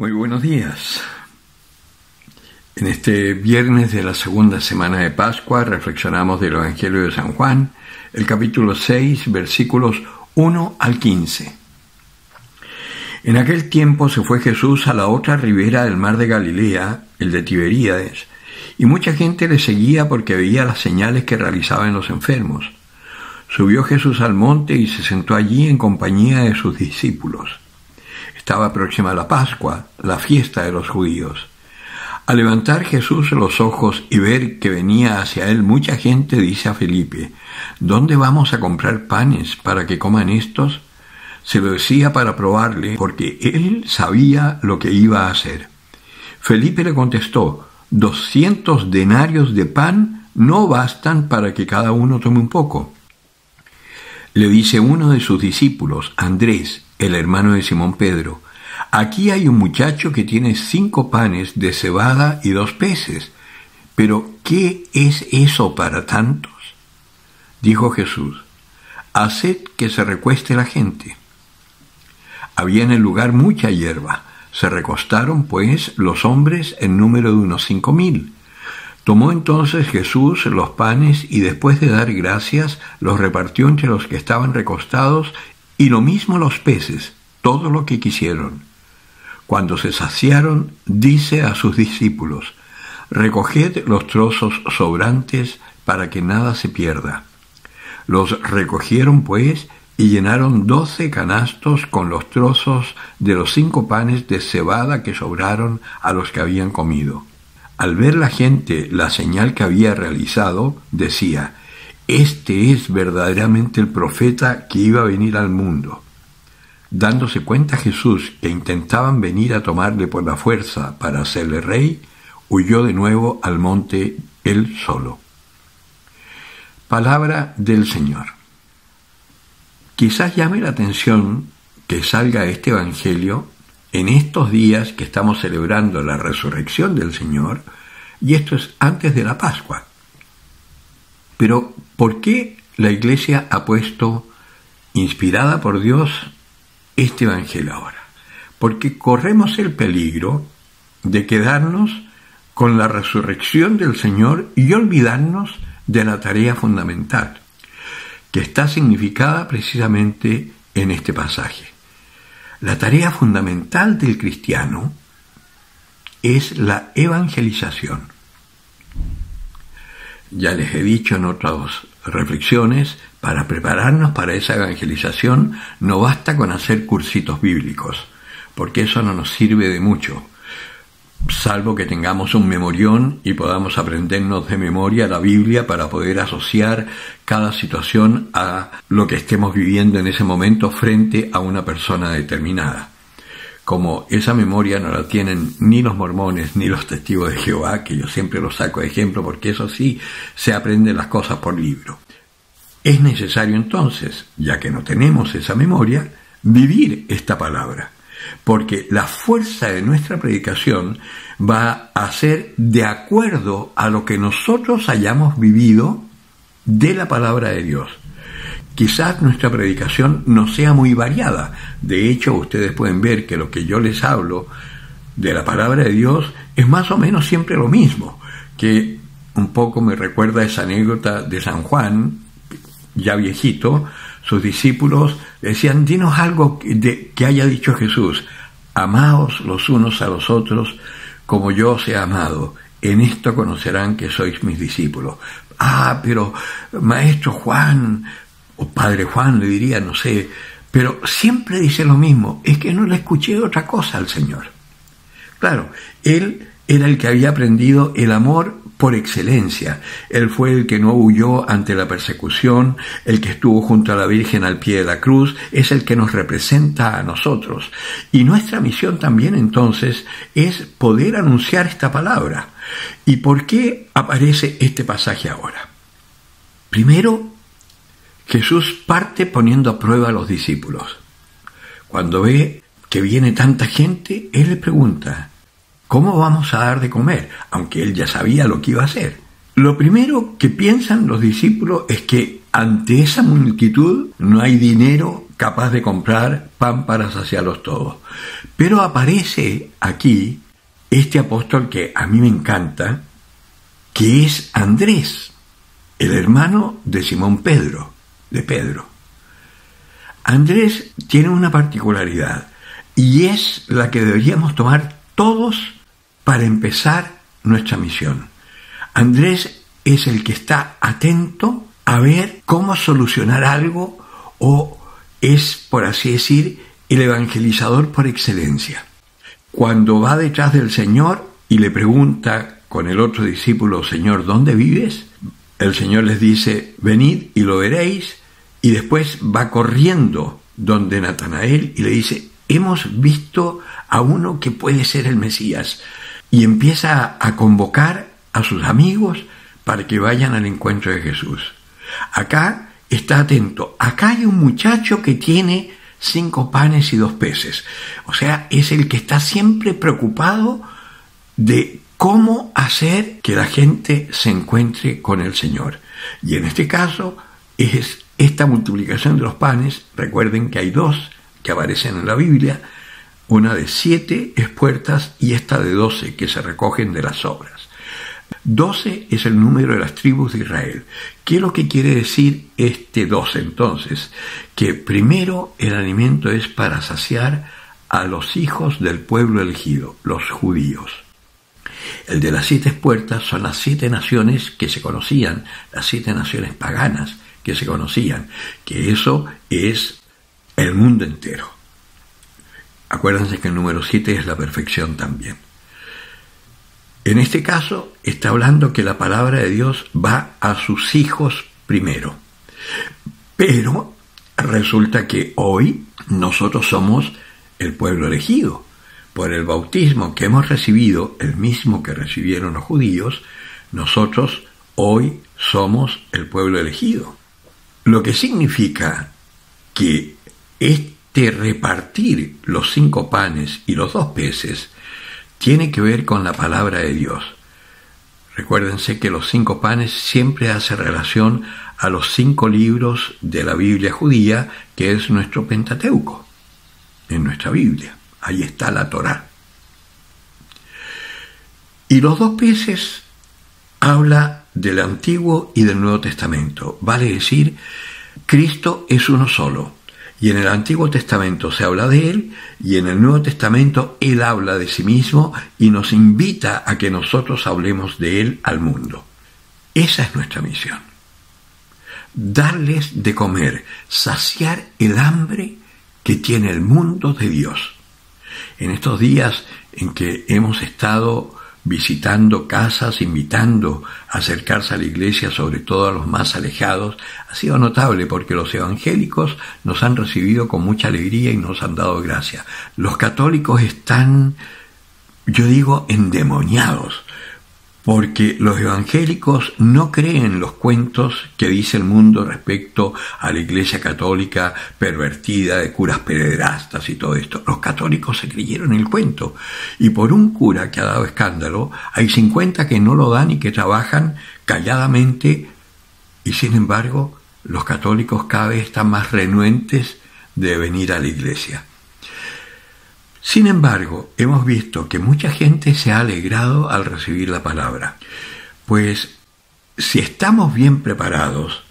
Muy buenos días. En este viernes de la segunda semana de Pascua reflexionamos del Evangelio de San Juan, el capítulo 6, versículos 1 al 15. En aquel tiempo se fue Jesús a la otra ribera del mar de Galilea, el de Tiberíades, y mucha gente le seguía porque veía las señales que realizaba en los enfermos. Subió Jesús al monte y se sentó allí en compañía de sus discípulos. Estaba próxima la Pascua, la fiesta de los judíos. Al levantar Jesús los ojos y ver que venía hacia él mucha gente, dice a Felipe: ¿Dónde vamos a comprar panes para que coman estos? Se lo decía para probarle, porque él sabía lo que iba a hacer. Felipe le contestó: 200 denarios de pan no bastan para que cada uno tome un poco. Le dice uno de sus discípulos, Andrés, el hermano de Simón Pedro: aquí hay un muchacho que tiene 5 panes de cebada y 2 peces. ¿Pero qué es eso para tantos? Dijo Jesús: haced que se recueste la gente. Había en el lugar mucha hierba. Se recostaron, pues, los hombres en número de unos 5,000. Tomó entonces Jesús los panes y después de dar gracias, los repartió entre los que estaban recostados, y lo mismo los peces, todo lo que quisieron. Cuando se saciaron, dice a sus discípulos: recoged los trozos sobrantes para que nada se pierda. Los recogieron, pues, y llenaron 12 canastos con los trozos de los 5 panes de cebada que sobraron a los que habían comido. Al ver la gente la señal que había realizado, decía: este es verdaderamente el profeta que iba a venir al mundo. Dándose cuenta Jesús que intentaban venir a tomarle por la fuerza para hacerle rey, huyó de nuevo al monte él solo. Palabra del Señor. Quizás llame la atención que salga este Evangelio en estos días que estamos celebrando la resurrección del Señor, y esto es antes de la Pascua. Pero, ¿por qué la Iglesia ha puesto, inspirada por Dios, este Evangelio ahora? Porque corremos el peligro de quedarnos con la resurrección del Señor y olvidarnos de la tarea fundamental, que está significada precisamente en este pasaje. La tarea fundamental del cristiano es la evangelización. Ya les he dicho en otras reflexiones, para prepararnos para esa evangelización no basta con hacer cursitos bíblicos, porque eso no nos sirve de mucho, salvo que tengamos un memorión y podamos aprendernos de memoria la Biblia para poder asociar cada situación a lo que estemos viviendo en ese momento frente a una persona determinada. Como esa memoria no la tienen ni los mormones ni los testigos de Jehová, que yo siempre los saco de ejemplo porque eso sí, se aprenden las cosas por libro. Es necesario entonces, ya que no tenemos esa memoria, vivir esta palabra, porque la fuerza de nuestra predicación va a ser de acuerdo a lo que nosotros hayamos vivido de la palabra de Dios. Quizás nuestra predicación no sea muy variada. De hecho, ustedes pueden ver que lo que yo les hablo de la palabra de Dios es más o menos siempre lo mismo, que un poco me recuerda esa anécdota de San Juan, ya viejito. Sus discípulos decían: dinos algo que haya dicho Jesús. Amaos los unos a los otros como yo os he amado. En esto conocerán que sois mis discípulos. Pero maestro Juan, o padre Juan le diría, no sé, pero siempre dice lo mismo. Es que no le escuché otra cosa al Señor. Claro, él era el que había aprendido el amor por excelencia. Él fue el que no huyó ante la persecución, el que estuvo junto a la Virgen al pie de la cruz, es el que nos representa a nosotros. Y nuestra misión también entonces es poder anunciar esta palabra. ¿Y por qué aparece este pasaje ahora? Primero, Jesús parte poniendo a prueba a los discípulos. Cuando ve que viene tanta gente, él le pregunta: ¿cómo vamos a dar de comer? Aunque él ya sabía lo que iba a hacer. Lo primero que piensan los discípulos es que ante esa multitud no hay dinero capaz de comprar pan para saciarlos todos. Pero aparece aquí este apóstol que a mí me encanta, que es Andrés, el hermano de Simón Pedro, de Pedro. Andrés tiene una particularidad y es la que deberíamos tomar todos para empezar nuestra misión. Andrés es el que está atento a ver cómo solucionar algo, o es, por así decir, el evangelizador por excelencia. Cuando va detrás del Señor y le pregunta con el otro discípulo: Señor, ¿dónde vives? El Señor les dice: venid y lo veréis, y después va corriendo donde Natanael y le dice: hemos visto a uno que puede ser el Mesías, y empieza a convocar a sus amigos para que vayan al encuentro de Jesús. Acá está atento. Acá hay un muchacho que tiene 5 panes y 2 peces. O sea, es el que está siempre preocupado de cómo hacer que la gente se encuentre con el Señor. Y en este caso es esta multiplicación de los panes. Recuerden que hay 2 que aparecen en la Biblia, una de 7 espuertas y esta de 12 que se recogen de las sobras. 12 es el número de las tribus de Israel. ¿Qué es lo que quiere decir este 12 entonces? Que primero el alimento es para saciar a los hijos del pueblo elegido, los judíos. El de las 7 espuertas son las 7 naciones que se conocían, las 7 naciones paganas que se conocían, que eso es el mundo entero. Acuérdense que el número 7 es la perfección también. En este caso está hablando que la palabra de Dios va a sus hijos primero. Pero resulta que hoy nosotros somos el pueblo elegido. Por el bautismo que hemos recibido, el mismo que recibieron los judíos, nosotros hoy somos el pueblo elegido. Lo que significa que este repartir los 5 panes y los 2 peces tiene que ver con la palabra de Dios. Recuérdense que los 5 panes siempre hace relación a los 5 libros de la Biblia judía, que es nuestro Pentateuco, en nuestra Biblia. Ahí está la Torá. Y los 2 peces habla del Antiguo y del Nuevo Testamento. Vale decir, Cristo es uno solo. Y en el Antiguo Testamento se habla de Él, y en el Nuevo Testamento Él habla de sí mismo y nos invita a que nosotros hablemos de Él al mundo. Esa es nuestra misión. Darles de comer, saciar el hambre que tiene el mundo de Dios. En estos días en que hemos estado visitando casas, invitando a acercarse a la iglesia, sobre todo a los más alejados, ha sido notable porque los evangélicos nos han recibido con mucha alegría y nos han dado gracia. Los católicos están, yo digo, endemoniados, porque los evangélicos no creen los cuentos que dice el mundo respecto a la iglesia católica pervertida, de curas pederastas y todo esto. Los católicos se creyeron el cuento, y por un cura que ha dado escándalo, hay 50 que no lo dan y que trabajan calladamente, y sin embargo los católicos cada vez están más renuentes de venir a la iglesia. Sin embargo, hemos visto que mucha gente se ha alegrado al recibir la palabra, pues si estamos bien preparados,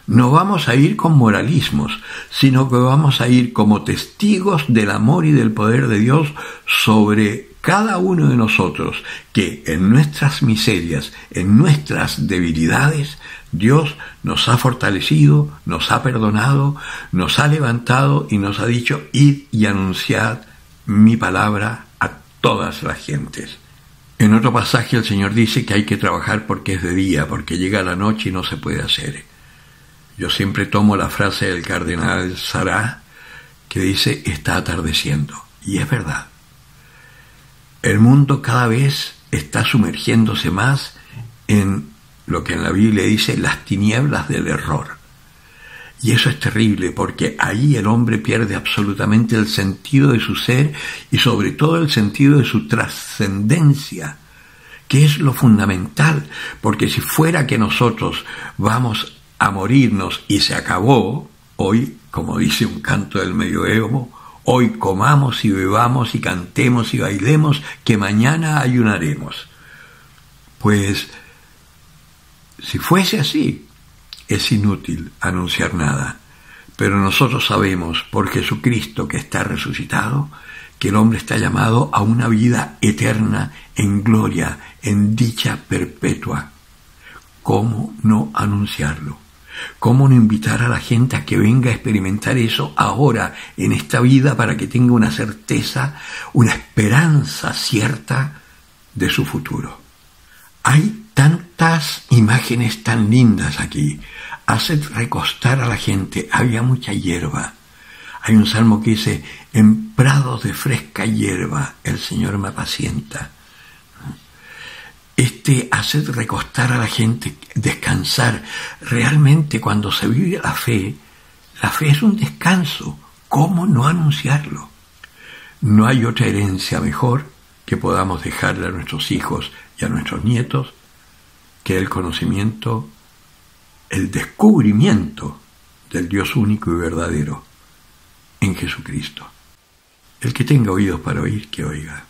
no vamos a ir con moralismos, sino que vamos a ir como testigos del amor y del poder de Dios sobre cada uno de nosotros, que en nuestras miserias, en nuestras debilidades, Dios nos ha fortalecido, nos ha perdonado, nos ha levantado y nos ha dicho: id y anunciad mi palabra a todas las gentes. En otro pasaje el Señor dice que hay que trabajar porque es de día, porque llega la noche y no se puede hacer. Yo siempre tomo la frase del cardenal Sará, que dice: está atardeciendo. Y es verdad. El mundo cada vez está sumergiéndose más en lo que en la Biblia dice las tinieblas del error. Y eso es terrible, porque ahí el hombre pierde absolutamente el sentido de su ser y sobre todo el sentido de su trascendencia, que es lo fundamental, porque si fuera que nosotros vamos a morirnos y se acabó, Hoy, como dice un canto del medioevo, hoy comamos y bebamos y cantemos y bailemos, que mañana ayunaremos. Pues, si fuese así, es inútil anunciar nada. Pero nosotros sabemos, por Jesucristo que está resucitado, que el hombre está llamado a una vida eterna, en gloria, en dicha perpetua. ¿Cómo no anunciarlo? ¿Cómo no invitar a la gente a que venga a experimentar eso ahora, en esta vida, para que tenga una certeza, una esperanza cierta de su futuro? Hay tantas imágenes tan lindas aquí. Haced recostar a la gente. Había mucha hierba. Hay un salmo que dice: en prados de fresca hierba el Señor me apacienta. Haced recostar a la gente, descansar. Realmente, cuando se vive la fe es un descanso. ¿Cómo no anunciarlo? No hay otra herencia mejor que podamos dejarle a nuestros hijos y a nuestros nietos que el conocimiento, el descubrimiento del Dios único y verdadero en Jesucristo. El que tenga oídos para oír, que oiga.